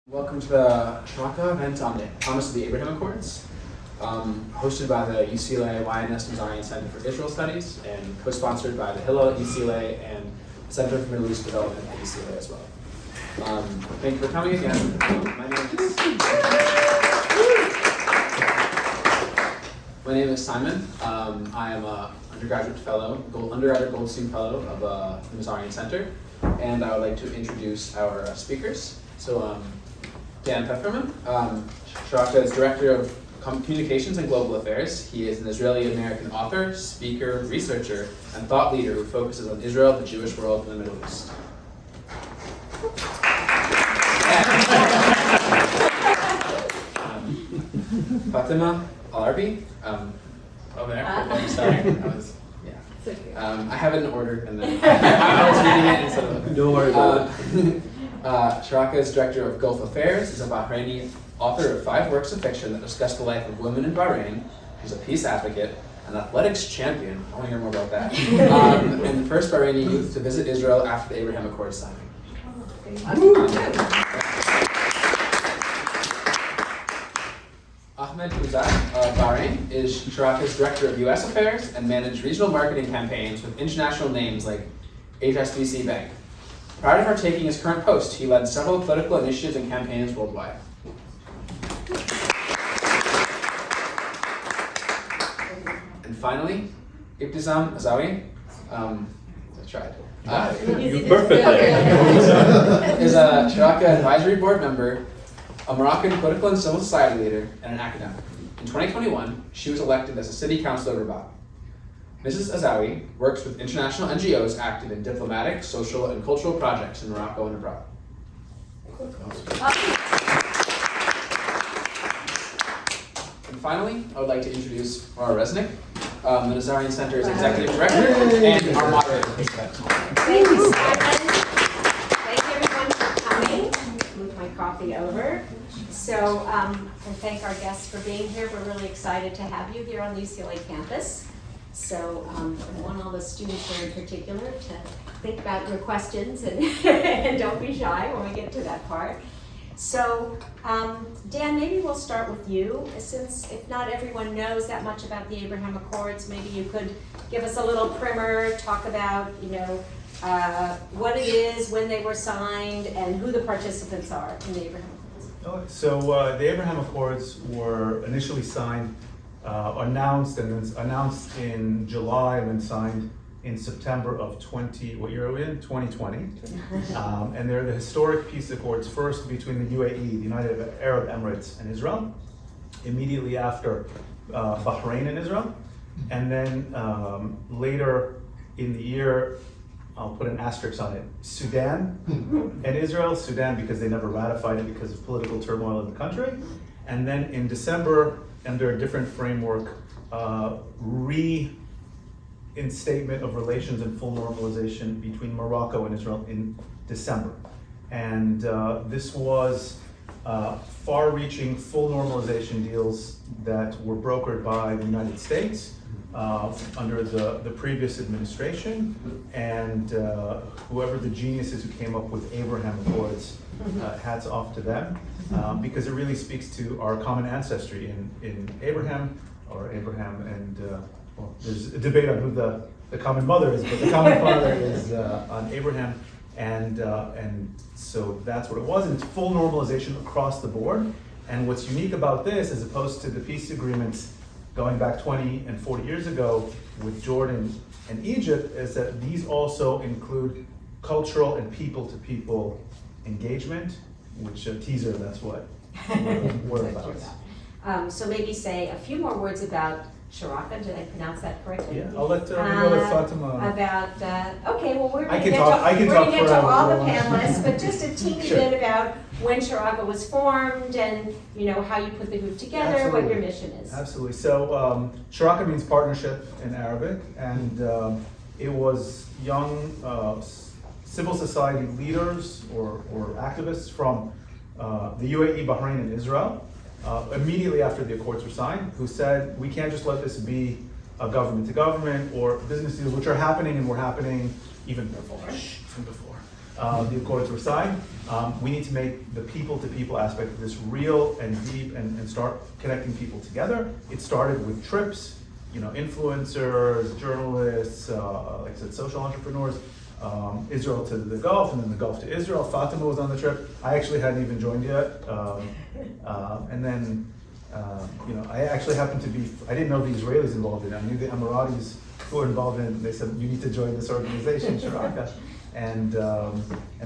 Welcome to the Sharaka event on the Promise of the Abraham Accords, hosted by the UCLA YNS Mazarian Center for Israel Studies and co-sponsored by the Hillel at UCLA and the Center for Middle East Development at UCLA as well. Thank you for coming again. My name is Simon. I am an undergraduate Goldstein Fellow of the Mazarian Center, and I would like to introduce our speakers. So, Dan Feferman, Sharaka is Director of Communications and Global Affairs. He is an Israeli-American author, speaker, researcher, and thought leader who focuses on Israel, the Jewish world, and the Middle East. Fatema Alharbi, over there. I'm sorry. I have it in order, and then I was reading it instead of. Don't worry about it. Sharaka is Director of Gulf Affairs. He's a Bahraini author of 5 works of fiction that discuss the life of women in Bahrain. He's a peace advocate, an athletics champion. I want to hear more about that. And the first Bahraini youth to visit Israel after the Abraham Accords signing. Ahmed Khuzaie of Bahrain is Sharaka's Director of U.S. Affairs and managed regional marketing campaigns with international names like HSBC Bank. Prior to partaking his current post, he led several political initiatives and campaigns worldwide. And finally, Ibtissame Azzaoui, I tried. You perfectly. Is a Sharaka Advisory Board member, a Moroccan political and civil society leader, and an academic. In 2021, she was elected as a city councilor of Rabat. Mrs. Azzaoui works with international NGOs active in diplomatic, social, and cultural projects in Morocco and abroad. And finally, I would like to introduce Laura Resnick, the Nazarian Center's Executive Director and our moderator. Thank you, Simon. Thank you, everyone, for coming. Move my coffee over. So, and thank our guests for being here. We're really excited to have you here on the UCLA campus. So I want all the students here in particular to think about your questions and, and don't be shy when we get to that part. So Dan, maybe we'll start with you, since if not everyone knows that much about the Abraham Accords, maybe you could give us a little primer, talk about what it is, when they were signed, and who the participants are in the Abraham Accords. So the Abraham Accords were initially signed, announced in July and then signed in September of 2020. And they're the historic peace accords, first between the UAE, the United Arab Emirates, and Israel, immediately after Bahrain and Israel, and then later in the year, I'll put an asterisk on it, Sudan and Israel. Sudan because they never ratified it because of political turmoil in the country. And then in December, under a different framework, reinstatement of relations and full normalization between Morocco and Israel in December. And this was far-reaching full normalization deals that were brokered by the United States under the previous administration, and whoever the geniuses who came up with Abraham Accords, hats off to them, because it really speaks to our common ancestry in Abraham and well, there's a debate on who the common mother is, but the common father is on Abraham, and so that's what it was, and it's full normalization across the board. And what's unique about this, as opposed to the peace agreements going back 20 and 40 years ago with Jordan and Egypt, is that these also include cultural and people-to-people engagement, which a teaser, that's what we're about. So maybe say a few more words about Sharaka. Did I pronounce that correctly? Yeah, I'll let Fatema. Okay, well we're going to get to all the panelists, but just a teeny bit about when Sharaka was formed and how you put the group together, Absolutely. what your mission is. Absolutely. So Sharaka means partnership in Arabic, and it was young civil society leaders or activists from the UAE, Bahrain, and Israel, immediately after the accords were signed, who said, we can't just let this be a government to government or business deals, which are happening and were happening even before. the accords were signed. We need to make the people-to-people aspect of this real and deep and start connecting people together. It started with trips, influencers, journalists, like I said, social entrepreneurs, Israel to the Gulf, and then the Gulf to Israel. Fatema was on the trip. I actually hadn't even joined yet. And then, I actually happened to be, I didn't know the Israelis involved in it. I knew the Emiratis who were involved in it. They said, you need to join this organization, Sharaka. And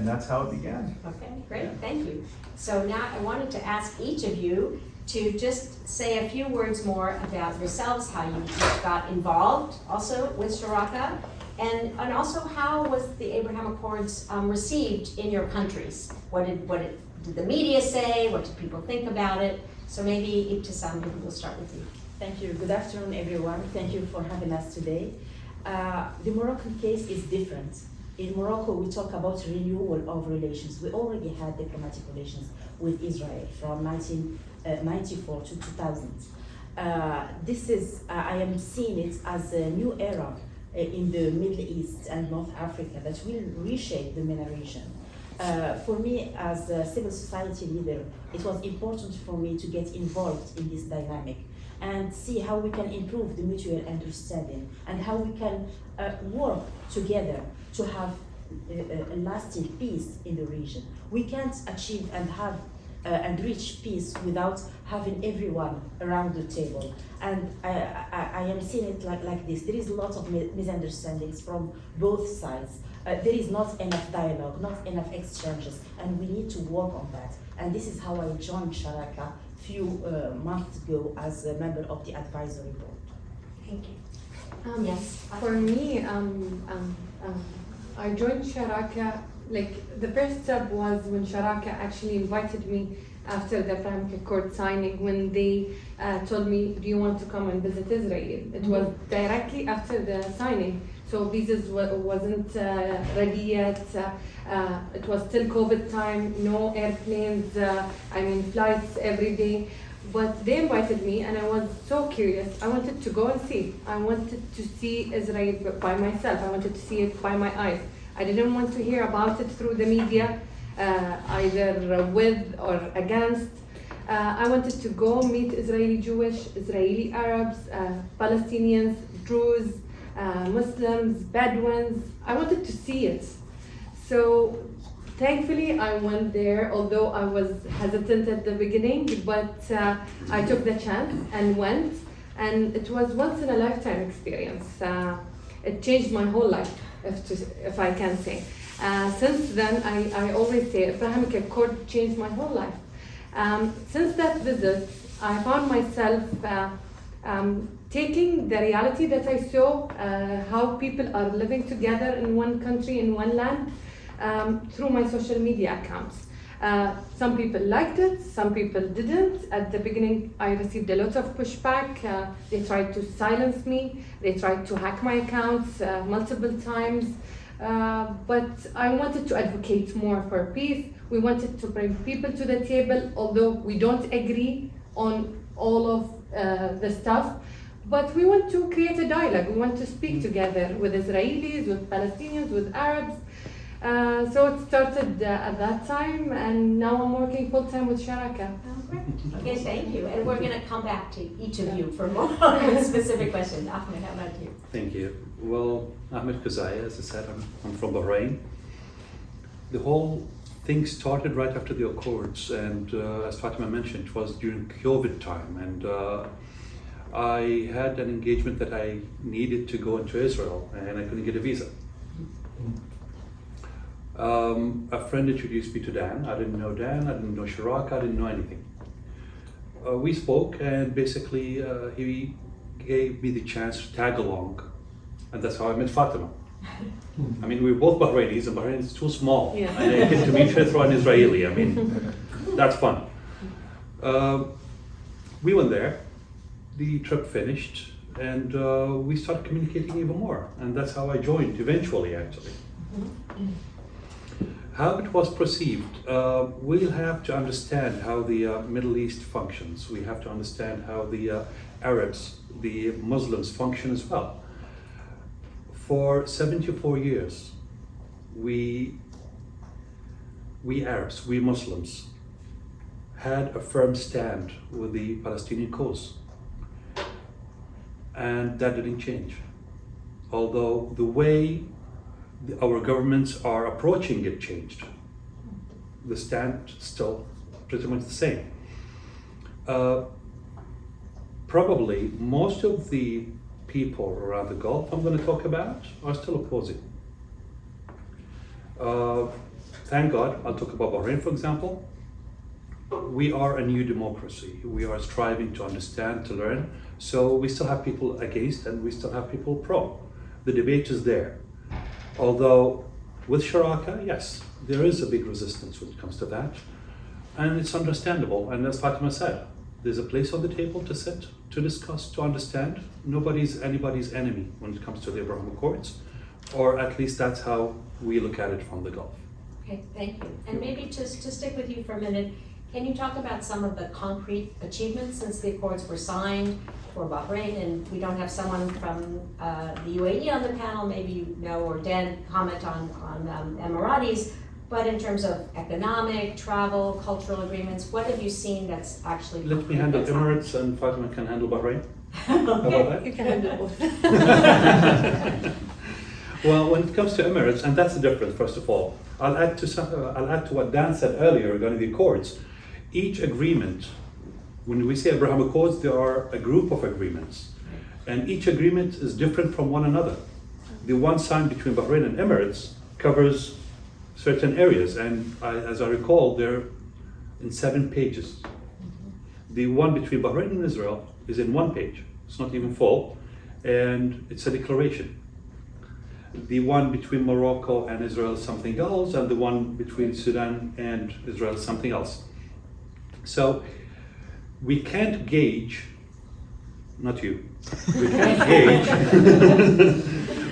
that's how it began. Okay, great, thank you. So now I wanted to ask each of you to just say a few words more about yourselves, how you got involved also with Sharaka, and also how was the Abraham Accords received in your countries? What did the media say? What did people think about it? So maybe Ibtissame, we'll start with you. Thank you. Good afternoon, everyone. Thank you for having us today. The Moroccan case is different. In Morocco, we talk about renewal of relations. We already had diplomatic relations with Israel from 1994 to 2000. I am seeing it as a new era in the Middle East and North Africa that will reshape the MENA region. For me, as a civil society leader, it was important for me to get involved in this dynamic and see how we can improve the mutual understanding and how we can work together to have a lasting peace in the region. We can't achieve and have and reach peace without having everyone around the table. And I am seeing it like this. There is a lot of misunderstandings from both sides. There is not enough dialogue, not enough exchanges, and we need to work on that. And this is how I joined Sharaka a few months ago as a member of the advisory board. Thank you. Yes. For me, I joined Sharaka, the first step was when Sharaka actually invited me after the Abraham Accord signing, when they told me, do you want to come and visit Israel? It was directly after the signing, so visas wasn't ready yet. It was still COVID time, no airplanes, flights every day. But they invited me and I was so curious. I wanted to go and see. I wanted to see Israel by myself. I wanted to see it by my eyes. I didn't want to hear about it through the media, either with or against. I wanted to go meet Israeli Jewish, Israeli Arabs, Palestinians, Druze, Muslims, Bedouins. I wanted to see it. So thankfully, I went there, although I was hesitant at the beginning, but I took the chance and went, and it was once in a lifetime experience. It changed my whole life, if I can say. Since then, I always say Abrahamic Accord changed my whole life. Since that visit, I found myself taking the reality that I saw, how people are living together in one country, in one land, through my social media accounts. Some people liked it, some people didn't. At the beginning, I received a lot of pushback. They tried to silence me. They tried to hack my accounts multiple times. But I wanted to advocate more for peace. We wanted to bring people to the table, although we don't agree on all of the stuff. But we want to create a dialogue. We want to speak together with Israelis, with Palestinians, with Arabs. So it started at that time, and now I'm working full-time with Sharaka. Oh, great. Okay, thank you. And we're going to come back to each of you for more specific questions. Ahmed, how about you? Thank you. Well, Ahmed Khuzaie, as I said, I'm from Bahrain. The whole thing started right after the Accords, and as Fatema mentioned, it was during COVID time, and I had an engagement that I needed to go into Israel, and I couldn't get a visa. A friend introduced me to Dan. I didn't know Dan, I didn't know Sharaka, I didn't know anything. We spoke, and basically he gave me the chance to tag along, and that's how I met Fatema. I mean, we were both Bahrainis, and Bahrain is too small. Yeah. And I get to meet her through an Israeli. I mean, that's fun. We went there, the trip finished, and we started communicating even more, and that's how I joined eventually, actually. How it was perceived, we'll have to understand how the Middle East functions. We have to understand how the Arabs, the Muslims function as well. For 74 years, we we Arabs, we Muslims, had a firm stand with the Palestinian cause. And that didn't change. Although the way our governments are approaching it changed, the stand still pretty much the same. Probably most of the people around the Gulf I'm going to talk about are still opposing. Thank God, I'll talk about Bahrain, for example. We are a new democracy. We are striving to understand, to learn. So we still have people against and we still have people pro. The debate is there. Although with Sharaka, yes, there is a big resistance when it comes to that. And it's understandable. And as Fatema said, there's a place on the table to sit, to discuss, to understand. Nobody's anybody's enemy when it comes to the Abraham Accords, or at least that's how we look at it from the Gulf. Okay, thank you. And maybe just to stick with you for a minute, can you talk about some of the concrete achievements since the accords were signed for Bahrain? And we don't have someone from the UAE on the panel, maybe you know, or Dan comment on Emiratis, but in terms of economic, travel, cultural agreements, what have you seen that's actually Let me handle Emirates and Fatima can handle Bahrain. How about that? You can handle both. Well, when it comes to Emirates, and that's the difference, first of all, I'll add to what Dan said earlier regarding the accords. Each agreement, when we say Abraham Accords, there are a group of agreements, and each agreement is different from one another. The one signed between Bahrain and Emirates covers certain areas, and as I recall, they're in 7 pages. The one between Bahrain and Israel is in 1 page. It's not even full, and it's a declaration. The one between Morocco and Israel is something else, and the one between Sudan and Israel is something else. So we can't gauge, not you, we can't gauge,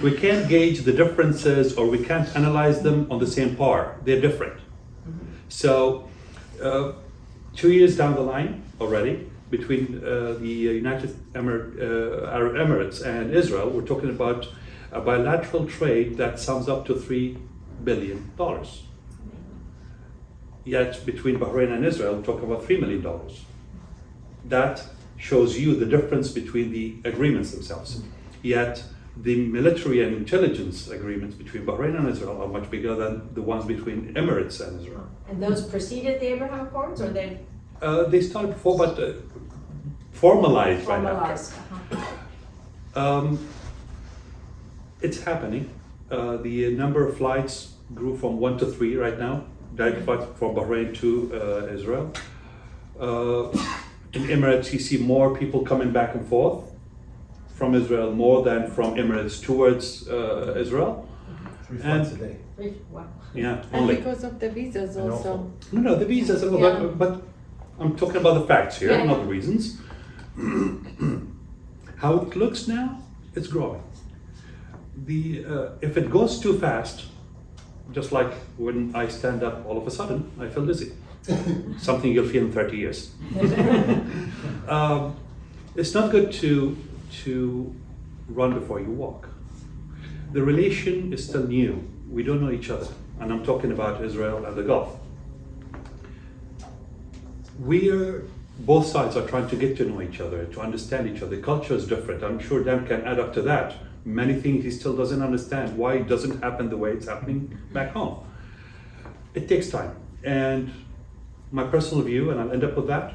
we can't gauge the differences, or we can't analyze them on the same par. They're different. So 2 years down the line already, between the United Arab Emirates and Israel, we're talking about a bilateral trade that sums up to $3 billion. Yet between Bahrain and Israel, we're talking about $3 million. That shows you the difference between the agreements themselves. Yet the military and intelligence agreements between Bahrain and Israel are much bigger than the ones between Emirates and Israel. And those preceded the Abraham Accords, or they They started before, but formalized right formalized? after. It's happening. The number of flights grew from 1 to 3 right now, direct flights from Bahrain to Israel. In Emirates, you see more people coming back and forth from Israel, more than from Emirates towards Israel. 3 flights a day. Wow. Yeah, And only. because of the visas And also. also- No, the visas, Yeah. but I'm talking about the facts here, Yeah. not the reasons. How it looks now, it's growing. If it goes too fast, just like when I stand up, all of a sudden, I feel dizzy. Something you'll feel in 30 years. It's not good to run before you walk. The relation is still new. We don't know each other, and I'm talking about Israel and the Gulf. Both sides are trying to get to know each other, to understand each other. Culture is different. I'm sure Dan can add up to that. Many things he still doesn't understand why it doesn't happen the way it's happening back home. It takes time. And my personal view, and I'll end up with that,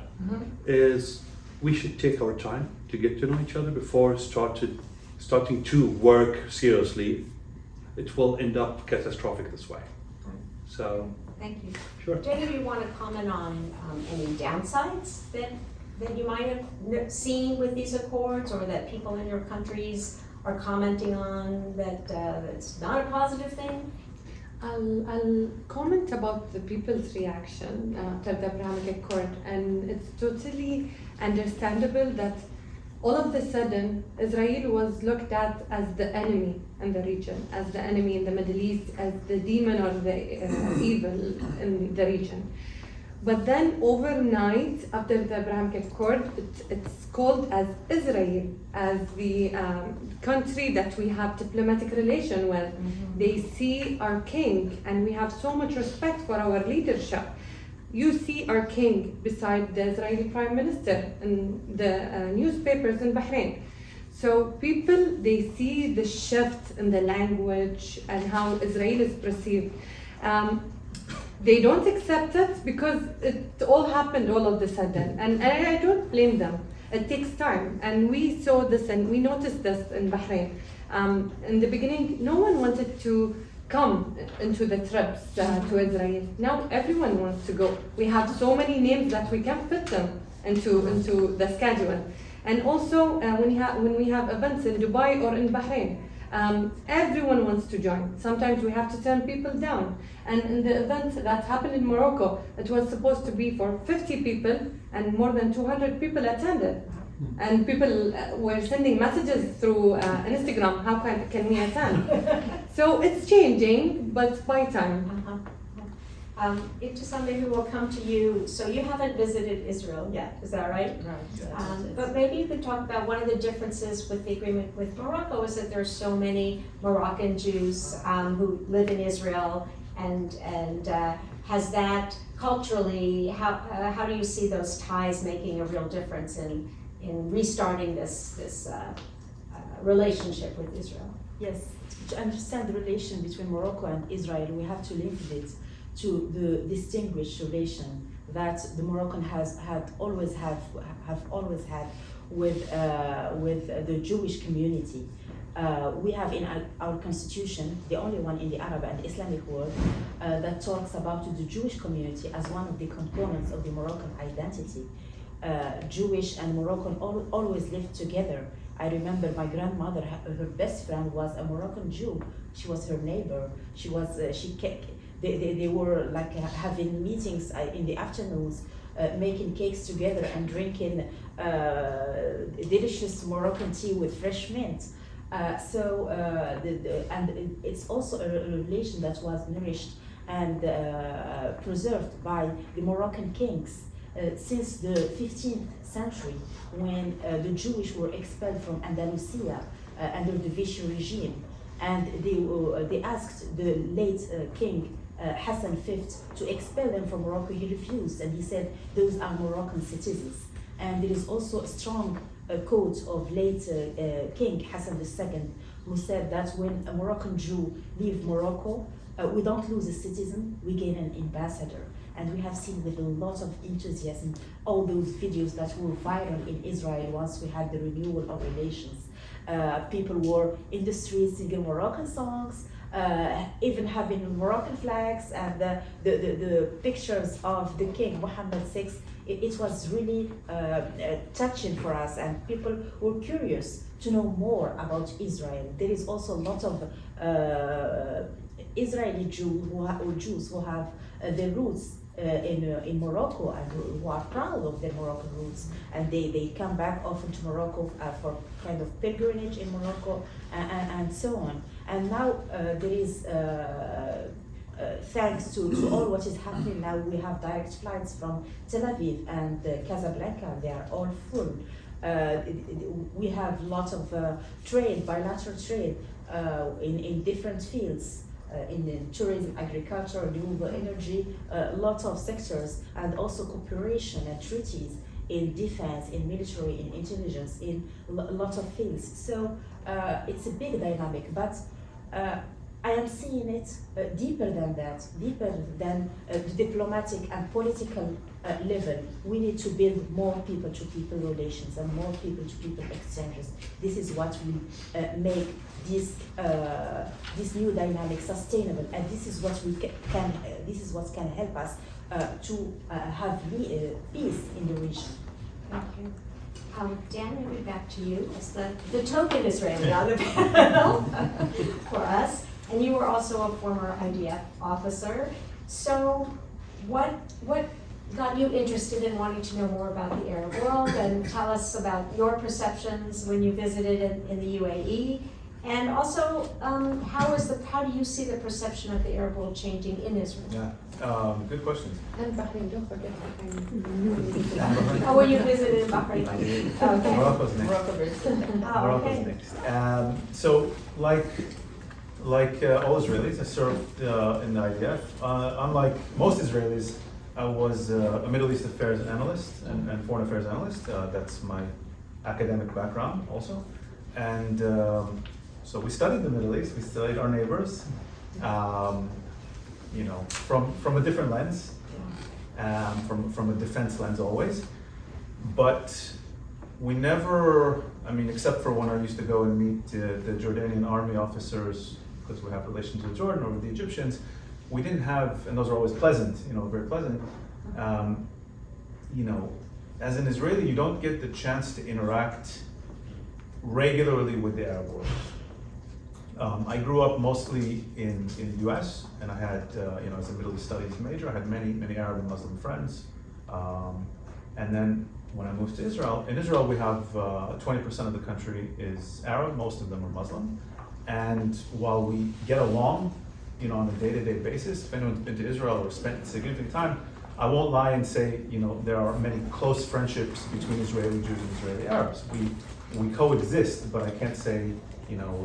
is we should take our time to get to know each other before starting to work seriously. It will end up catastrophic this way. So, Thank you. sure. Do any of you want to comment on any downsides that you might have seen with these accords, or that people in your countries are commenting on that that's not a positive thing? I'll comment about the people's reaction to the Abrahamic Accord, and it's totally understandable that all of a sudden Israel was looked at as the enemy in the region, as the enemy in the Middle East, as the demon or the evil in the region. But then overnight, after the Abrahamic Accord, it's called as Israel, as the country that we have diplomatic relation with. They see our king, and we have so much respect for our leadership. You see our king beside the Israeli Prime Minister in the newspapers in Bahrain. So people, they see the shift in the language and how Israel is perceived. They don't accept it because it all happened all of a sudden, and I don't blame them. It takes time, and we saw this and we noticed this in Bahrain. In the beginning, no one wanted to come into the trips to Israel. Now everyone wants to go. We have so many names that we can't fit them into the schedule. And also when we have events in Dubai or in Bahrain, everyone wants to join. Sometimes we have to turn people down. And in the event that happened in Morocco, it was supposed to be for 50 people, and more than 200 people attended. And people were sending messages through Instagram, how can we attend? So it's changing, but by time. Ibtissame, maybe we'll come to you. So you haven't visited Israel yet, is that right? Right. But maybe you could talk about one of the differences with the agreement with Morocco is that there's so many Moroccan Jews who live in Israel, and has that culturally, how do you see those ties making a real difference in restarting this relationship with Israel? Yes, to understand the relation between Morocco and Israel, we have to link it to the distinguished relation that the Moroccan have always had with the Jewish community. We have in our constitution, the only one in the Arab and Islamic world, that talks about the Jewish community as one of the components of the Moroccan identity. Jewish and Moroccan always lived together. I remember my grandmother, her best friend was a Moroccan Jew. She was her neighbor. They were like having meetings in the afternoons, making cakes together and drinking delicious Moroccan tea with fresh mint. And it's also a relation that was nourished and preserved by the Moroccan kings since the 15th century, when the Jewish were expelled from Andalusia under the Vichy regime, and they asked the late king Hassan V to expel them from Morocco. He refused, and he said those are Moroccan citizens. And there is also a strong quote of late King Hassan II, who said that when a Moroccan Jew leaves Morocco, we don't lose a citizen, we gain an ambassador. And we have seen with a lot of enthusiasm all those videos that were viral in Israel once we had the renewal of relations. People were in the streets singing Moroccan songs, even having Moroccan flags, and the pictures of the king, Mohammed VI. It was really touching for us, and people were curious to know more about Israel. There is also a lot of Israeli Jews who have their roots in Morocco, and who are proud of their Moroccan roots, and they come back often to Morocco for kind of pilgrimage in Morocco, and so on. And now there is, thanks to all what is happening now, we have direct flights from Tel Aviv and Casablanca. They are all full. We have lots of trade, bilateral trade in different fields. In tourism, agriculture, renewable energy, lots of sectors, and also cooperation and treaties in defense, in military, in intelligence, in lots of fields. So it's a big dynamic, but I am seeing it deeper than that, deeper than the diplomatic and political level. We need to build more people-to-people relations and more people-to-people exchanges. This is what will make this new dynamic sustainable, and this is what can help us to have peace in the region. Thank you. Dan, maybe back to you as the token Israeli on the panel for us. And you were also a former IDF officer. So what got you interested in wanting to know more about the Arab world, and tell us about your perceptions when you visited in the UAE, And also, how do you see the perception of the Arab world changing in Israel? Yeah, good questions. And Bahrain, don't forget Bahrain. Oh, were you visited in Bahrain? I did. Okay. Morocco's next. Oh, Morocco's okay. next. So, like all Israelis, I served in the IDF. Unlike most Israelis, I was a Middle East affairs analyst and foreign affairs analyst. That's my academic background also. And so we studied the Middle East, we studied our neighbors, you know, from a different lens, from a defense lens always. But we never, I mean, except for when I used to go and meet the Jordanian army officers, because we have relations with Jordan or with the Egyptians, we didn't have, and those are always pleasant, you know, very pleasant. You know, as an Israeli, you don't get the chance to interact regularly with the Arab world. I grew up mostly in the US, and I had, you know, as a Middle East Studies major, I had many Arab and Muslim friends. And then when I moved to Israel, in Israel we have 20% of the country is Arab, most of them are Muslim. And while we get along, you know, on a day-to-day basis, if anyone's been to Israel or spent significant time, I won't lie and say, you know, there are many close friendships between Israeli Jews and Israeli Arabs. We coexist, but I can't say, you know,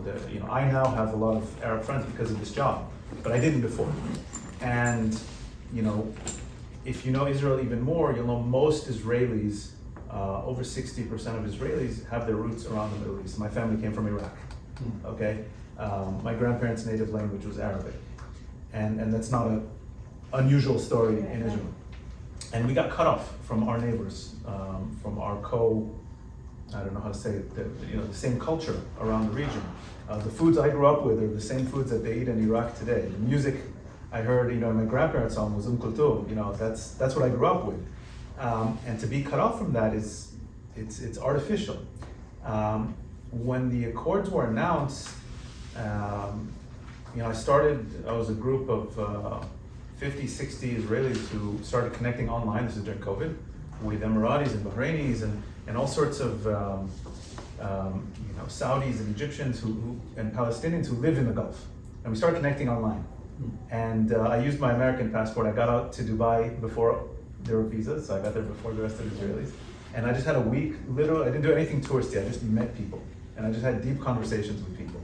I now have a lot of Arab friends because of this job, but I didn't before. And, you know, if you know Israel even more, you'll know most Israelis, over 60% of Israelis have their roots around the Middle East. My family came from Iraq, okay? My grandparents' native language was Arabic. And that's not an unusual story in Israel. And we got cut off from our neighbors, from our I don't know how to say it, the same culture around the region. The foods I grew up with are the same foods that they eat in Iraq today. The music I heard, you know, in my grandparents' home was Kulthum, you know, that's what I grew up with. And to be cut off from that it's artificial. When the Accords were announced, you know, I was a group of 50, 60 Israelis who started connecting online, this is during COVID, with Emiratis and Bahrainis and all sorts of you know, Saudis and Egyptians and Palestinians who live in the Gulf. And we started connecting online. And I used my American passport. I got out to Dubai before there were visas, so I got there before the rest of the Israelis. And I just had a week, literally, I didn't do anything touristy, I just met people. And I just had deep conversations with people.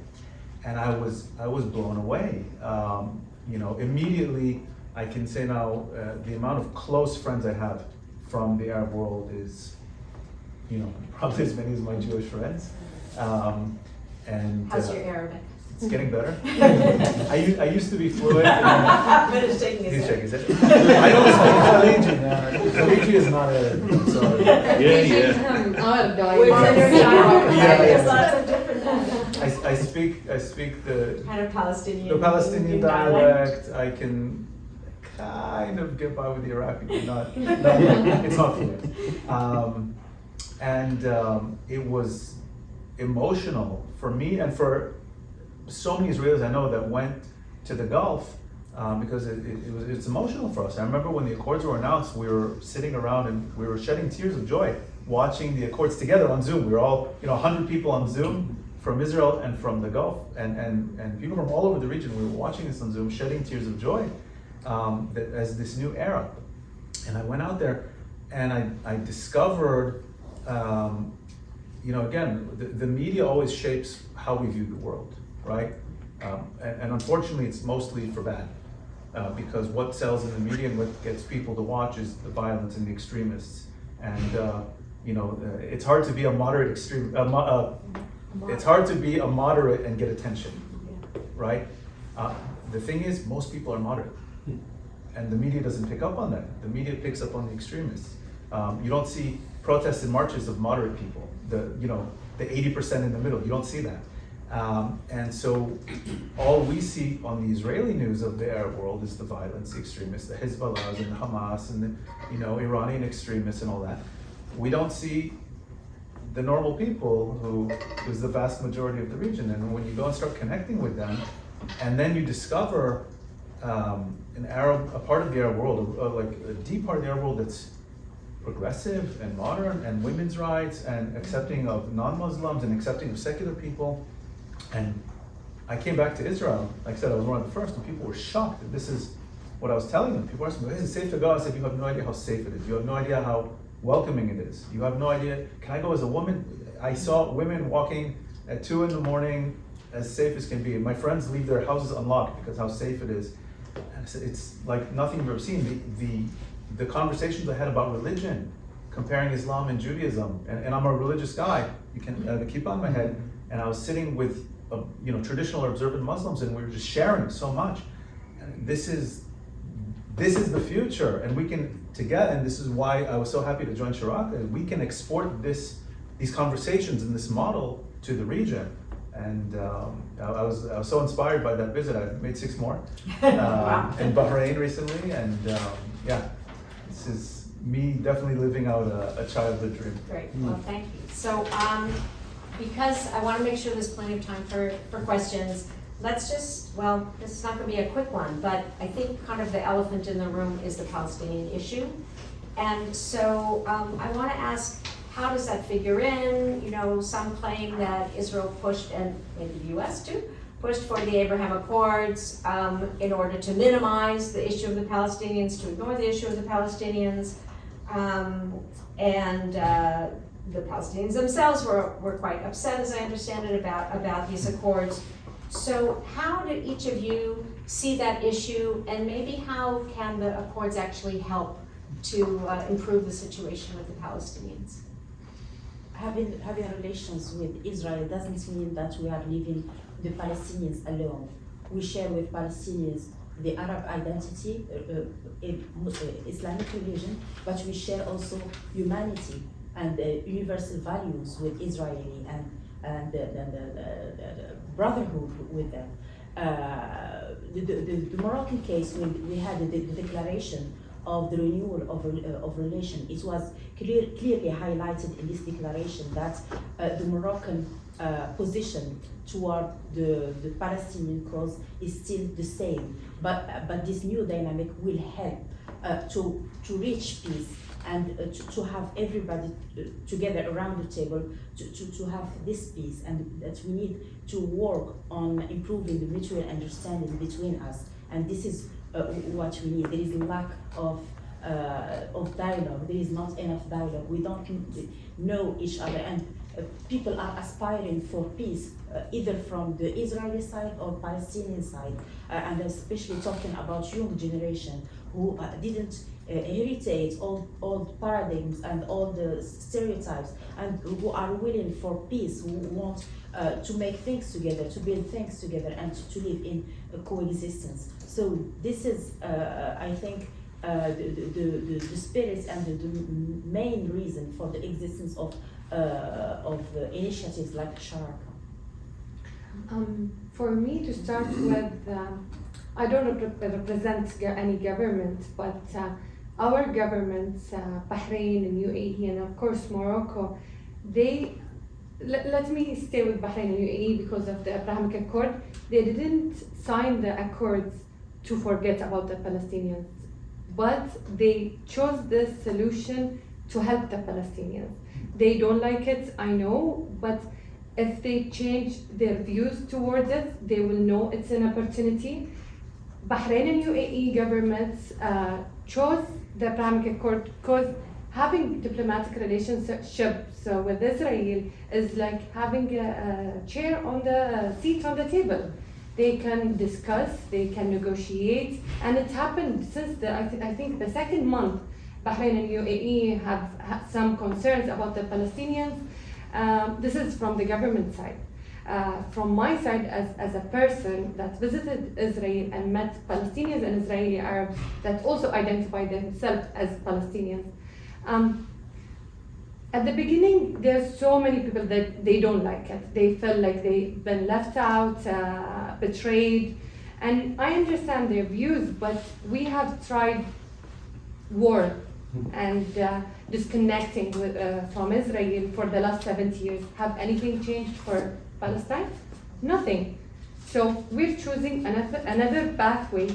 And I was blown away. You know, immediately, I can say now, the amount of close friends I have from the Arab world is, you know, probably as many as my Jewish friends. And How's your Arabic? it's getting better. I used to be fluent. But it's shaking He's his shaking head. his head. I don't say Khaliji, man. Khaliji is not Arab. I'm sorry. Where's your dialect? Yeah. There's lots of different I speak the kind of Palestinian. Palestinian dialect. I can kind of get by with the Iraqi, but not it's not fluent. It was emotional for me and for so many Israelis I know that went to the Gulf because it's emotional for us. I remember when the Accords were announced, we were sitting around and we were shedding tears of joy watching the Accords together on Zoom. We were all, you know, 100 people on Zoom from Israel and from the Gulf and people from all over the region. We were watching this on Zoom, shedding tears of joy as this new era. And I went out there and I discovered, you know, again, the media always shapes how we view the world, right? And unfortunately, it's mostly for bad, because what sells in the media and what gets people to watch is the violence and the extremists. And you know, it's hard to be a moderate extreme. It's hard to be a moderate and get attention, right? The thing is, most people are moderate, and the media doesn't pick up on that. The media picks up on the extremists. You don't see protests and marches of moderate people. The 80% in the middle. You don't see that. And so all we see on the Israeli news of the Arab world is the violence, the extremists, the Hezbollah and the Hamas and the Iranian extremists and all that. We don't see the normal people who is the vast majority of the region. And when you go and start connecting with them, and then you discover a part of the Arab world, like a deep part of the Arab world that's progressive and modern and women's rights and accepting of non-Muslims and accepting of secular people, And I came back to Israel, like I said, I was one of the first, and people were shocked that this is what I was telling them. People asked me, is it safe to go? I said, you have no idea how safe it is. You have no idea how welcoming it is. You have no idea, can I go as a woman? I saw women walking at 2 a.m, as safe as can be. And my friends leave their houses unlocked because how safe it is. And I said, it's like nothing you've ever seen. The conversations I had about religion, comparing Islam and Judaism, and I'm a religious guy, you can have a kippah on my head, and I was sitting with traditional or observant Muslims, and we were just sharing so much. And this is the future, and we can together, and this is why I was so happy to join Sharaka. We can export these conversations and this model to the region. And I was so inspired by that visit. I made 6 more in Bahrain recently, and yeah, this is me definitely living out a childhood dream. Great, well, thank you. So, because I want to make sure there's plenty of time for questions, let's just, well, this is not going to be a quick one, but I think kind of the elephant in the room is the Palestinian issue. And so I want to ask, how does that figure in? Some claim that Israel pushed, and maybe the US too, pushed for the Abraham Accords in order to minimize the issue of the Palestinians, to ignore the issue of the Palestinians. The Palestinians themselves were quite upset, as I understand it, about these accords. So how did each of you see that issue, and maybe how can the accords actually help to improve the situation with the Palestinians? Having relations with Israel doesn't mean that we are leaving the Palestinians alone. We share with Palestinians the Arab identity, Islamic religion, but we share also humanity and universal values with Israeli and the brotherhood with them. The Moroccan case, when we had the declaration of the renewal of relation, it was clearly highlighted in this declaration that the Moroccan position toward the Palestinian cause is still the same, but this new dynamic will help to reach peace and to have everybody together around the table to have this peace, and that we need to work on improving the mutual understanding between us, and this is what we need. There is a lack of dialogue. There is not enough dialogue. We don't know each other, and people are aspiring for peace, either from the Israeli side or Palestinian side, and especially talking about young generation who didn't heritage all paradigms and all the stereotypes, and who are willing for peace, who want to make things together, to build things together, and to live in coexistence. So this is, I think, the spirit and the main reason for the existence of initiatives like Sharaka. For me, to start with, I don't represent any government, but our governments, Bahrain and UAE, and of course Morocco, let me stay with Bahrain and UAE because of the Abrahamic Accord. They didn't sign the accords to forget about the Palestinians, but they chose this solution to help the Palestinians. They don't like it, I know, but if they change their views towards it, they will know it's an opportunity. Bahrain and UAE governments chose the Abrahamic Accord because having diplomatic relationships with Israel is like having a chair on the seat on the table. They can discuss, they can negotiate, and it happened since I think the second month. Bahrain and UAE have had some concerns about the Palestinians. This is from the government side. From my side, as a person that visited Israel and met Palestinians and Israeli Arabs that also identify themselves as Palestinians. At the beginning, there's so many people that they don't like it. They felt like they've been left out, betrayed, and I understand their views, but we have tried war and disconnecting from Israel for the last 70 years. Have anything changed for Palestine? Nothing. So we're choosing another pathway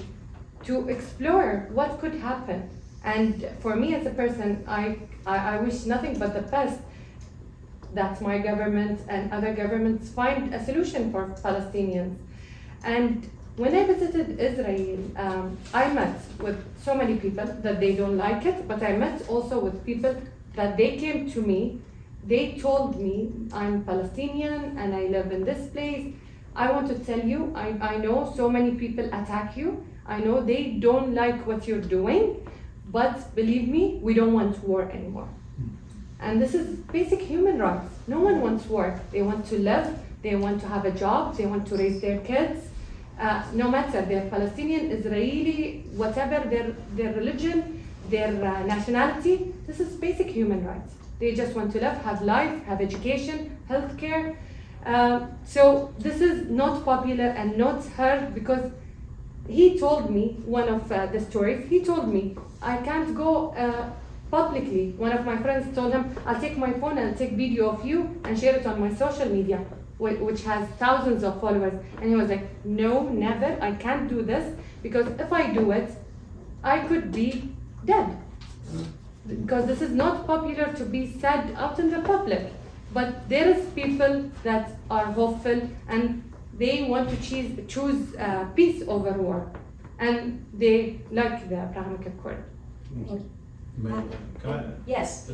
to explore what could happen. And for me as a person, I wish nothing but the best. that my government and other governments find a solution for Palestinians. And when I visited Israel, I met with so many people that they don't like it, but I met also with people that they came to me. They told me, I'm Palestinian and I live in this place. I want to tell you, I know so many people attack you. I know they don't like what you're doing, but believe me, we don't want war anymore. And this is basic human rights. No one wants war. They want to live, they want to have a job, they want to raise their kids. No matter they're Palestinian, Israeli, whatever their religion, their nationality, this is basic human rights. They just want to live, have life, have education, healthcare. So this is not popular and not heard because he told me, one of the stories, he told me, I can't go publicly. One of my friends told him, I'll take my phone and take video of you and share it on my social media, which has thousands of followers. And he was like, no, never, I can't do this because if I do it, I could be dead. Because this is not popular to be said out in the public. But there is people that are hopeful and they want to choose peace over war. And they like the Abrahamic Accord. Yes,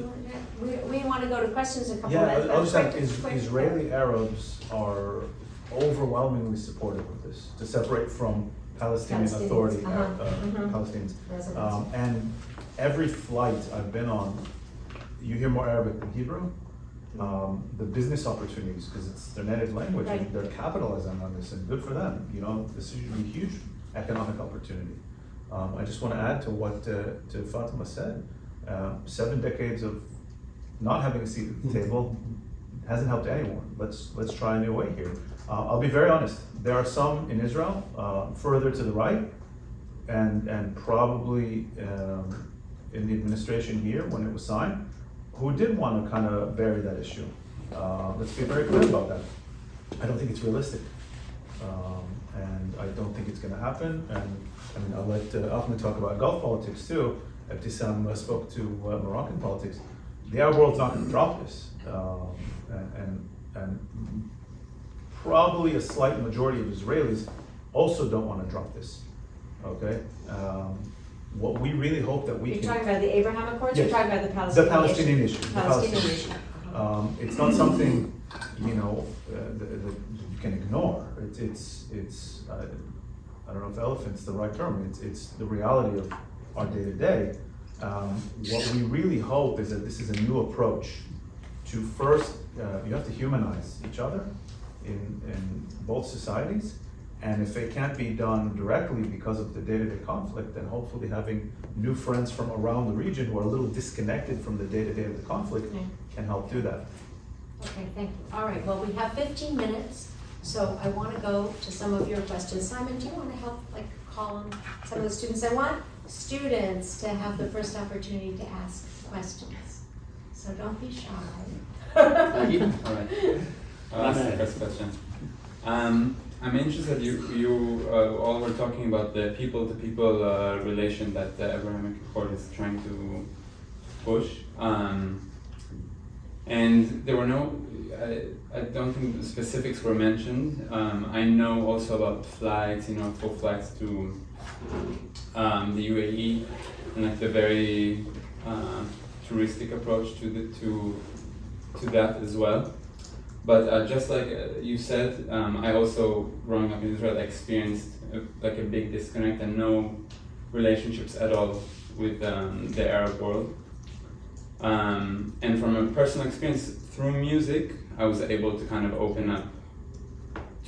we want to go to questions in a couple Yeah, minutes. I'll just add, Quick. Israeli Arabs are overwhelmingly supportive of this, to separate from Palestinian Palestinians, Authority, mhm. Palestinians. Residents. And every flight I've been on, you hear more Arabic than Hebrew. The business opportunities, because it's their native language, Right. and they're capitalizing on this, and good for them. You know, this is a huge economic opportunity. I just want to add to what to Fatema said. 7 decades of not having a seat at the table hasn't helped anyone. Let's try a new way here. I'll be very honest. There are some in Israel further to the right, and probably in the administration here when it was signed, who did want to kind of bury that issue. Let's be very clear about that. I don't think it's realistic, and I don't think it's going to happen. And I mean, I'll let Ahmed talk about Gulf politics too. Ibtissame spoke to Moroccan politics. The Arab world's not going to drop this, and probably a slight majority of Israelis also don't want to drop this. Okay. What we really hope that we You're can. talking about the Abraham Accords, Yes. you're talking about the Palestinian issue? The Palestinian issue. The Palestinian issue. It's not something, you know, that you can ignore. It's I don't know if elephant's the right term. It's the reality of our day to day. What we really hope is that this is a new approach to first, you have to humanize each other in both societies. And if it can't be done directly because of the day-to-day conflict, then hopefully having new friends from around the region who are a little disconnected from the day-to-day of the conflict Okay. can help do that. Okay, thank you. All right, well, we have 15 minutes, so I want to go to some of your questions. Simon, do you want to help, like, call on some of the students? I want students to have the first opportunity to ask questions, so don't be shy. All right. I'll ask the first question. I'm interested, you all were talking about the people-to-people relation that the Abrahamic Accord is trying to push. And there were no, I don't think the specifics were mentioned. I know also about flights, full flights to the UAE, and like the very touristic approach to that as well. But just like you said, I also, growing up in Israel, experienced a big disconnect and no relationships at all with the Arab world. And from a personal experience, through music, I was able to kind of open up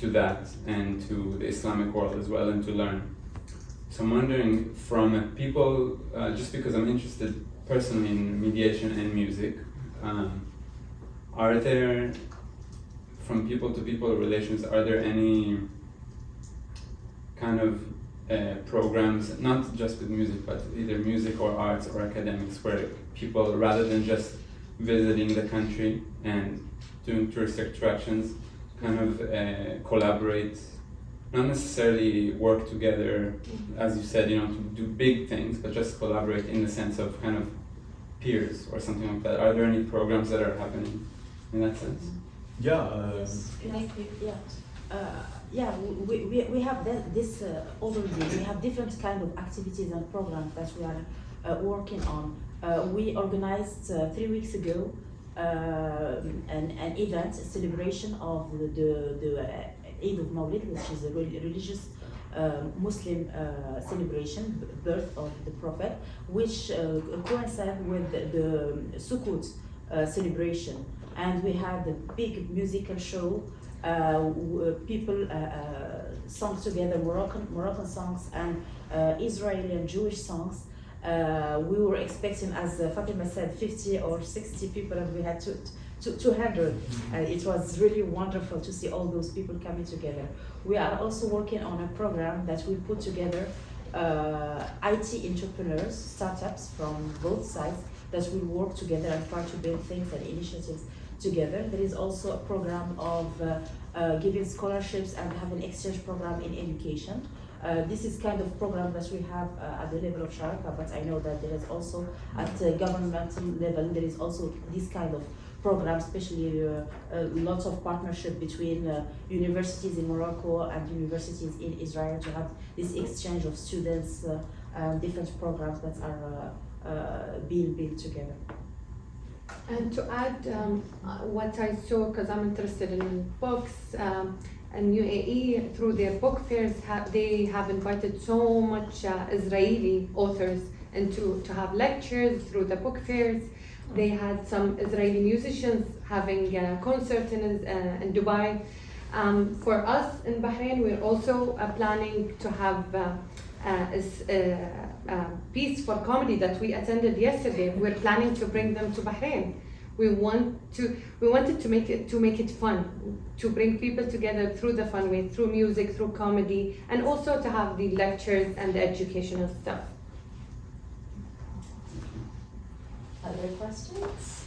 to that and to the Islamic world as well, and to learn. So I'm wondering, from people, just because I'm interested personally in mediation and music, are there, from people-to-people relations, are there any kind of programs, not just with music, but either music or arts or academics, where people, rather than just visiting the country and doing touristic attractions, kind of collaborate, not necessarily work together, as you said, to do big things, but just collaborate in the sense of kind of peers or something like that? Are there any programs that are happening? in that sense? Yeah. We have this already. We have different kind of activities and programs that we are working on. We organized 3 weeks ago an event, a celebration of the Eid of Mawlid, which is a religious Muslim celebration, birth of the Prophet, which coincided with the Sukkot celebration. And we had a big musical show. People sung together Moroccan songs and Israeli and Jewish songs. We were expecting, as Fatima said, 50 or 60 people, and we had 200. It was really wonderful to see all those people coming together. We are also working on a program that will put together IT entrepreneurs, startups from both sides that will work together and try to build things and initiatives together. There is also a program of giving scholarships and having exchange program in education. This is kind of program that we have at the level of Sharaka, but I know that there is also at the governmental level, there is also this kind of program, especially lots of partnership between universities in Morocco and universities in Israel to have this exchange of students and different programs that are being built together. And to add what I saw, because I'm interested in books, and UAE through their book fairs, they have invited so much Israeli authors and to have lectures through the book fairs. They had some Israeli musicians having a concert in Dubai. For us in Bahrain, we're also planning to have a piece for comedy that we attended yesterday. We're planning to bring them to Bahrain. We wanted to make it fun, to bring people together through the fun way, through music, through comedy, and also to have the lectures and the educational stuff. Other questions?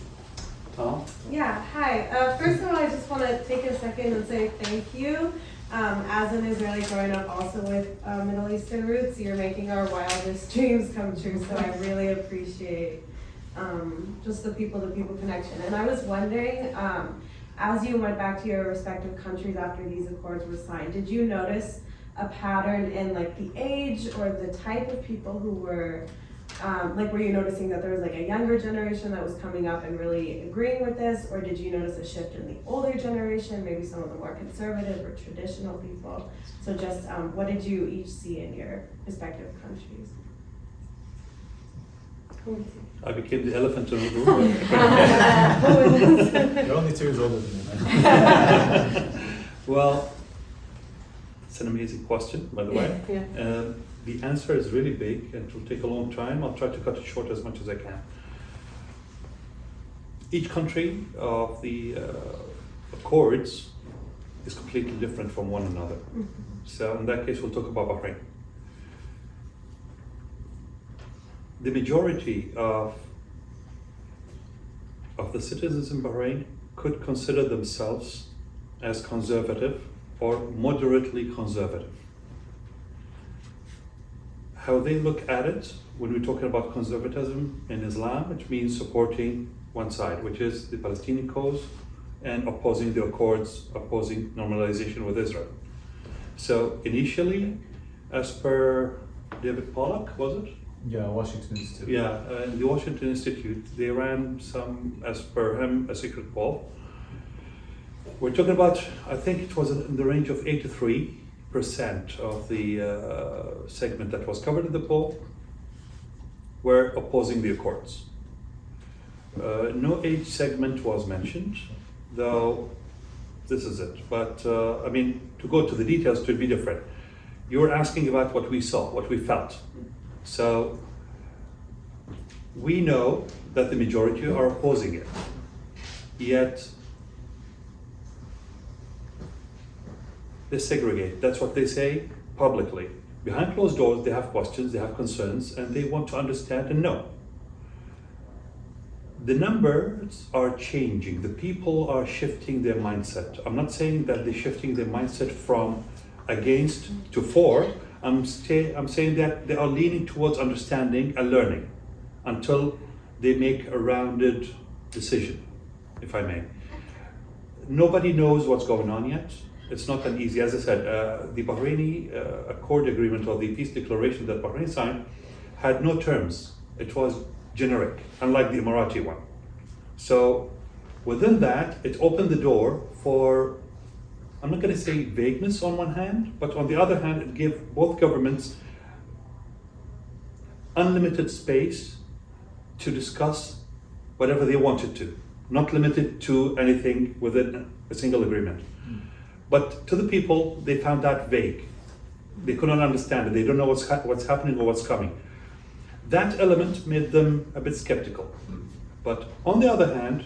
Tom? Yeah, hi. First of all, I just want to take a second and say thank you. As an Israeli growing up also with Middle Eastern roots, you're making our wildest dreams come true, so I really appreciate just the people-to-people connection. And I was wondering, as you went back to your respective countries after these accords were signed, did you notice a pattern in like the age or the type of people who were, were you noticing that there was like a younger generation that was coming up and really agreeing with this, or did you notice a shift in the older generation, maybe some of the more conservative or traditional people? So just what did you each see in your respective countries? I became the elephant in the room. You're only 2 years older than me. Well, it's an amazing question, by the way. Yeah. The answer is really big and it will take a long time. I'll try to cut it short as much as I can. Each country of the accords is completely different from one another. Mm-hmm. So in that case, we'll talk about Bahrain. The majority of the citizens in Bahrain could consider themselves as conservative or moderately conservative. How they look at it, when we're talking about conservatism in Islam, it means supporting one side, which is the Palestinian cause, and opposing the accords, opposing normalization with Israel. So initially, as per David Pollock, was it? Yeah, Washington Institute. Yeah, the Washington Institute, they ran some, as per him, a secret poll. We're talking about, I think it was in the range of 83% of the segment that was covered in the poll were opposing the accords. No age segment was mentioned, though this is it. But I mean, to go to the details, it would be different. You were asking about what we saw, what we felt. So we know that the majority are opposing it, yet they segregate. That's what they say publicly. Behind closed doors, they have questions, they have concerns, and they want to understand and know. The numbers are changing. The people are shifting their mindset. I'm not saying that they're shifting their mindset from against to for. I'm saying that they are leaning towards understanding and learning until they make a rounded decision, if I may. nobody knows what's going on yet. It's not that easy. As I said, the Bahraini Accord Agreement or the peace declaration that Bahrain signed had no terms. It was generic, unlike the Emirati one. So within that, it opened the door for, I'm not going to say vagueness on one hand, but on the other hand, it gave both governments unlimited space to discuss whatever they wanted to, not limited to anything within a single agreement. But to the people, they found that vague. They couldn't understand it. They don't know what's happening or what's coming. That element made them a bit skeptical. But on the other hand,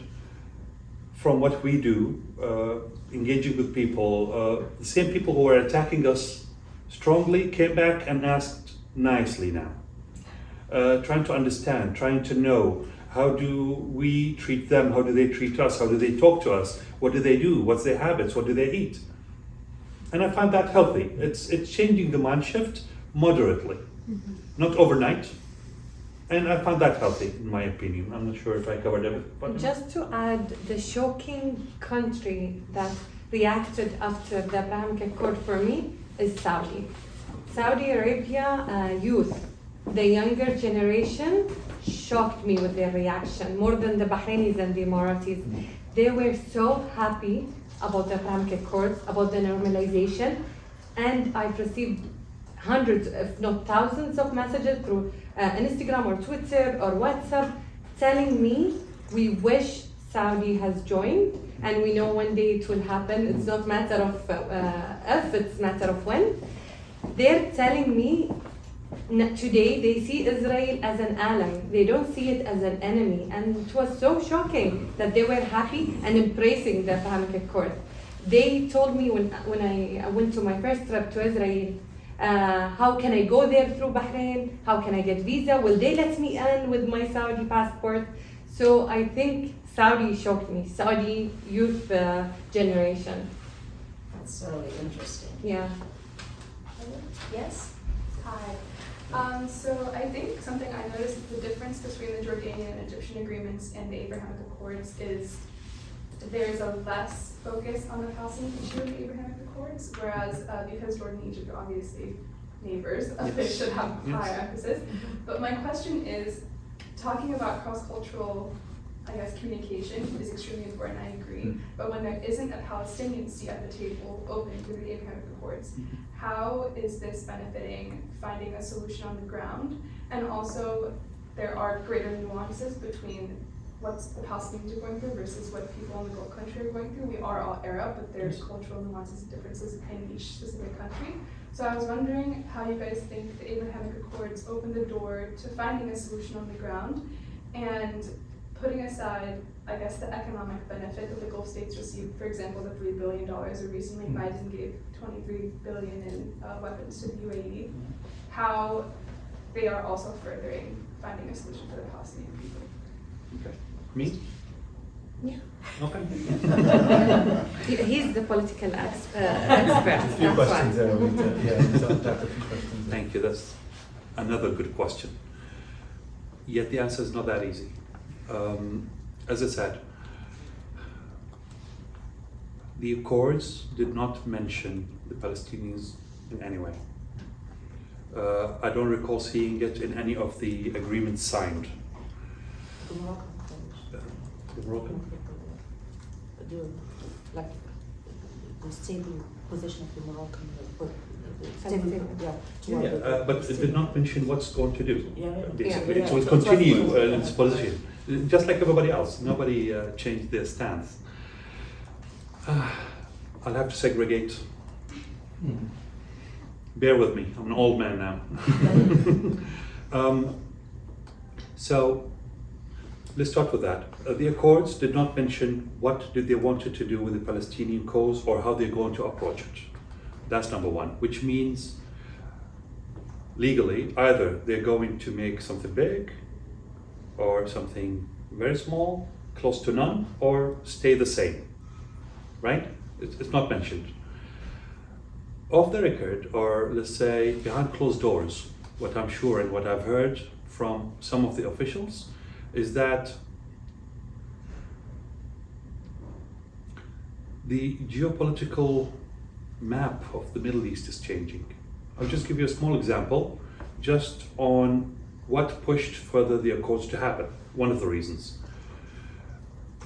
from what we do, engaging with people, the same people who were attacking us strongly came back and asked nicely now. Trying to understand, trying to know, how do we treat them? How do they treat us? How do they talk to us? What do they do? What's their habits? What do they eat? And I find that healthy. It's changing the mind shift moderately, not overnight. And I found that healthy, in my opinion. I'm not sure if I covered everything. But Just to add, the shocking country that reacted after the Abrahamic Accord for me is Saudi. Saudi Arabia youth, the younger generation, shocked me with their reaction, more than the Bahrainis and the Emiratis. They were so happy about the Abrahamic Accords, about the normalization, and I've received hundreds, if not thousands, of messages through Instagram or Twitter or WhatsApp telling me we wish Saudi has joined and we know one day it will happen. It's not matter of if, it's matter of when. They're telling me today they see Israel as an ally. They don't see it as an enemy. And it was so shocking that they were happy and embracing the Abrahamic Accord. They told me when I went to my first trip to Israel, how can I go there through Bahrain? How can I get visa? Will they let me in with my Saudi passport? So I think Saudi shocked me, Saudi youth generation. That's really interesting. Yeah. Yes? Hi. So I think something I noticed is the difference between the Jordanian and Egyptian agreements and the Abrahamic Accords is there's a less focus on the Palestinian issue in the Abrahamic Accords, whereas because Jordan and Egypt are obviously neighbors, they should have higher emphasis. But my question is, talking about cross-cultural, I guess, communication is extremely important, I agree, but when there isn't a Palestinian seat at the table open through the Abrahamic Accords, how is this benefiting finding a solution on the ground? And also, there are greater nuances between what the Palestinians are going through versus what people in the Gulf country are going through. We are all Arab, but there's cultural nuances and differences in each specific country. So I was wondering how you guys think the Abrahamic Accords open the door to finding a solution on the ground and putting aside, I guess, the economic benefit that the Gulf states received. For example, the $3 billion, or recently Biden gave $23 billion in weapons to the UAE, how they are also furthering finding a solution for the Palestinian people. Okay. Me? Yeah. Okay. He's the political expert. A few That's questions why. there. Yeah, so Dr. a few questions there. Thank you. That's another good question. Yet the answer is not that easy. As I said, the Accords did not mention the Palestinians in any way. I don't recall seeing it in any of the agreements signed. The Moroccan The Moroccan? like the stable position of the Moroccan, But it did not mention what's going to do. Basically, Yeah. it will continue in its position, just like everybody else. Nobody changed their stance. I'll have to segregate. Bear with me. I'm an old man now. So let's start with that. The Accords did not mention what did they wanted to do with the Palestinian cause or how they're going to approach it. That's number one, which means legally either they're going to make something big or something very small, close to none, or stay the same, right? It's not mentioned. Off the record, or let's say behind closed doors, what I'm sure and what I've heard from some of the officials is that the geopolitical map of the Middle East is changing. I'll just give you a small example, just on what pushed further the Accords to happen. One of the reasons.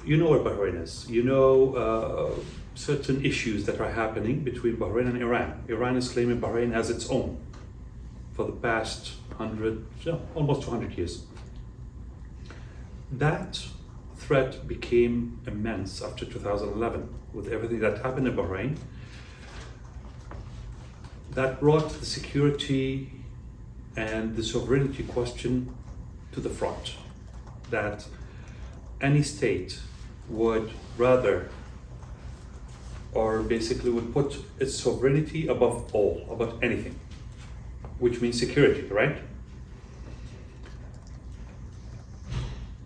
You know where Bahrain is. You know certain issues that are happening between Bahrain and Iran. Iran is claiming Bahrain as its own for the past almost 200 years. That threat became immense after 2011 with everything that happened in Bahrain. That brought the security and the sovereignty question to the front. That any state would rather, or basically would put its sovereignty above all, above anything, which means security, right?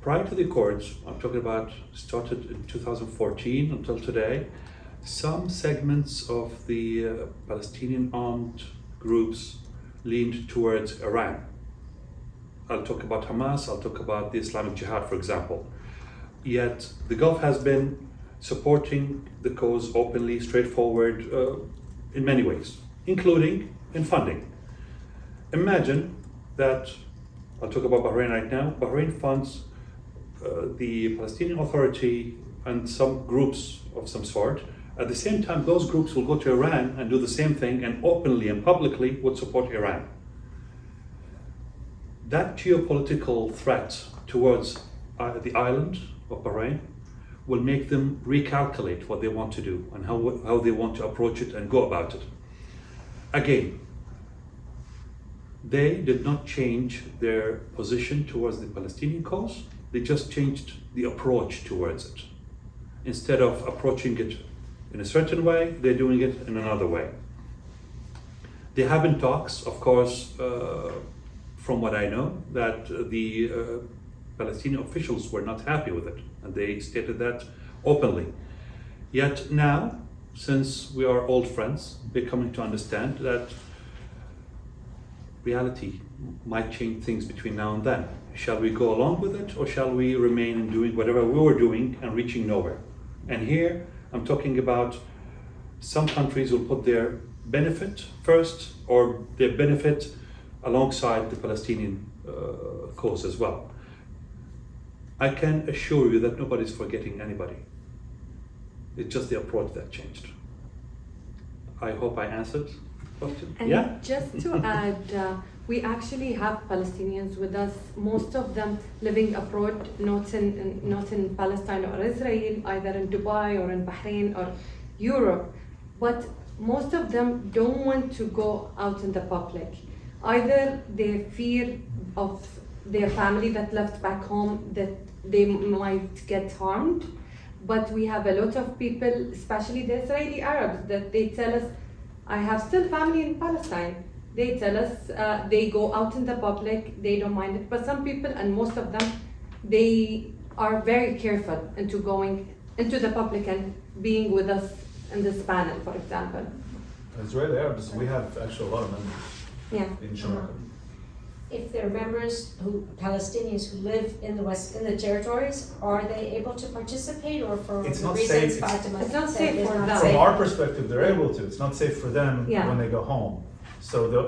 Prior to the Accords, I'm talking about started in 2014 until today, some segments of the Palestinian armed groups leaned towards Iran. I'll talk about Hamas, I'll talk about the Islamic Jihad, for example. Yet the Gulf has been supporting the cause openly, straightforward, in many ways, including in funding. Imagine that, I'll talk about Bahrain right now, Bahrain funds the Palestinian Authority and some groups of some sort. At the same time, those groups will go to Iran and do the same thing and openly and publicly would support Iran. That geopolitical threat towards the island of Bahrain will make them recalculate what they want to do and how they want to approach it and go about it. Again, they did not change their position towards the Palestinian cause, they just changed the approach towards it. Instead of approaching it in a certain way, they're doing it in another way. There have been talks, of course, from what I know, that the Palestinian officials were not happy with it, and they stated that openly. Yet now, since we are old friends, we're coming to understand that reality might change things between now and then. Shall we go along with it, or shall we remain in doing whatever we were doing and reaching nowhere? And here, I'm talking about some countries will put their benefit first, or their benefit alongside the Palestinian cause as well. I can assure you that nobody's forgetting anybody. It's just the approach that changed. I hope I answered the question. And Yeah? just to add, we actually have Palestinians with us, most of them living abroad, not in Palestine or Israel, either in Dubai or in Bahrain or Europe. But most of them don't want to go out in the public. Either they fear of their family that left back home, that they might get harmed. But we have a lot of people, especially the Israeli Arabs, that they tell us, I have still family in Palestine. They tell us they go out in the public, they don't mind it. But some people, and most of them, they are very careful into going into the public and being with us in this panel, for example. Israeli Arabs, we have actually a lot of members Yeah. in Sharaka. If they're members Palestinians who live in the territories, are they able to participate, or for It's the not reasons safe. Fatima It's not said, safe it's for not them. safe? From our perspective, they're able to. It's not safe for them Yeah. when they go home. So the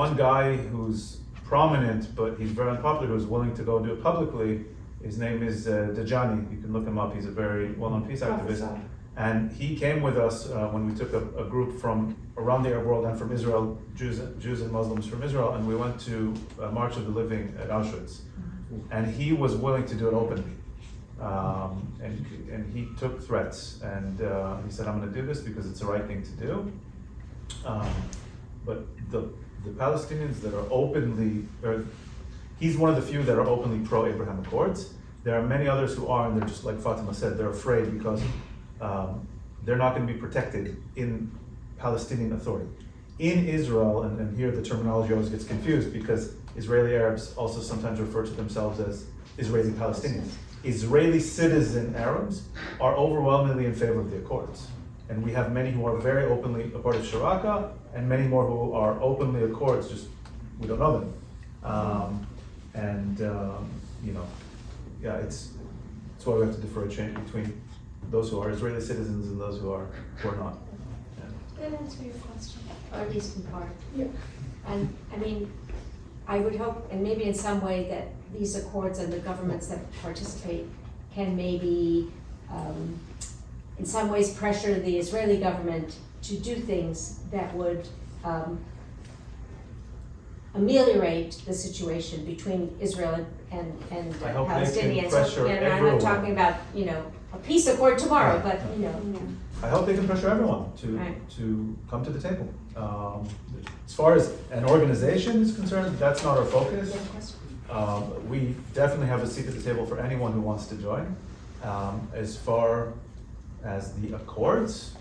one guy who's prominent, but he's very unpopular, who's willing to go do it publicly, his name is Dajani. You can look him up. He's a very well-known peace activist. Professor. And he came with us when we took a group from around the Arab world and from Israel, Jews and Muslims from Israel, and we went to March of the Living at Auschwitz. And he was willing to do it openly. And he took threats, and he said, I'm going to do this because it's the right thing to do. But the Palestinians that are openly, he's one of the few that are openly pro-Abraham Accords. There are many others who are, and they're just like Fatima said, they're afraid because they're not going to be protected in Palestinian Authority. In Israel, and here the terminology always gets confused because Israeli Arabs also sometimes refer to themselves as Israeli Palestinians. Israeli citizen Arabs are overwhelmingly in favor of the Accords. And we have many who are very openly a part of Sharaka, and many more who are openly Accords, just we don't know them. It's why we have to differentiate between those who are Israeli citizens and those who are not. Did that answer your question? Or at least in part. Yeah. And I mean, I would hope, and maybe in some way, that these accords and the governments that participate can maybe, in some ways, pressure the Israeli government to do things that would ameliorate the situation between Israel and I hope they can Palestinians. pressure And I'm everyone. not talking about, a peace accord tomorrow, Right. but, I hope they can pressure everyone Right. to come to the table. As far as an organization is concerned, that's not our focus. We definitely have a seat at the table for anyone who wants to join. As far as the accords,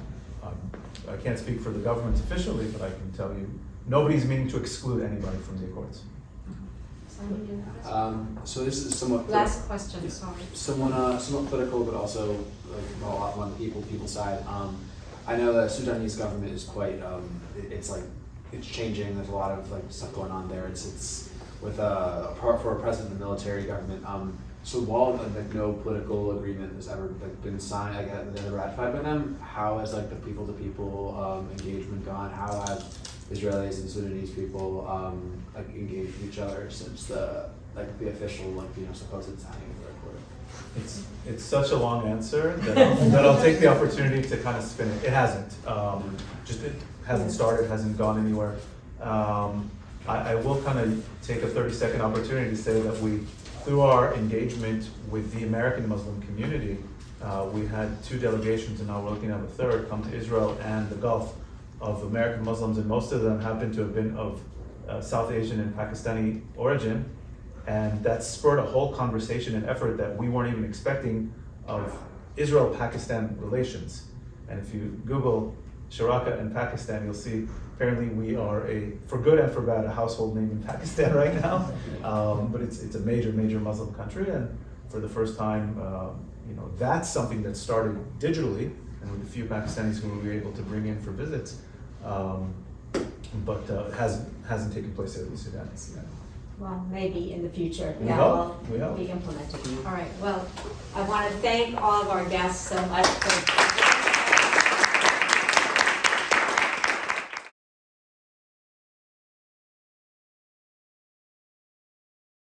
I can't speak for the government officially, but I can tell you, nobody's meaning to exclude anybody from the accords. So this is somewhat Last question, sorry. somewhat political, but also like a lot on the people side. I know the Sudanese government is quite. It's changing. There's a lot of stuff going on there. It's with for a president of the military government. So while no political agreement has ever been signed, never ratified by them, how has the people-to-people engagement gone? How have Israelis and Sudanese people engaged with each other since the official supposed signing of the accord? It's such a long answer that I'll take the opportunity to kind of spin it. It hasn't. It hasn't started, hasn't gone anywhere. I will kind of take a 30-second opportunity to say that through our engagement with the American Muslim community, we had 2 delegations, and now we're looking at a 3rd, come to Israel and the Gulf, of American Muslims, and most of them happen to have been of South Asian and Pakistani origin. And that spurred a whole conversation and effort that we weren't even expecting of Israel-Pakistan relations. And if you Google Sharaka and Pakistan, you'll see apparently we are for good and for bad, a household name in Pakistan right now. But it's a major Muslim country, and for the first time, that's something that started digitally, and with a few Pakistanis who we were able to bring in for visits, but hasn't taken place here in Sudan. Well, maybe in the future We that hope. will be implemented. All right, well, I want to thank all of our guests so much for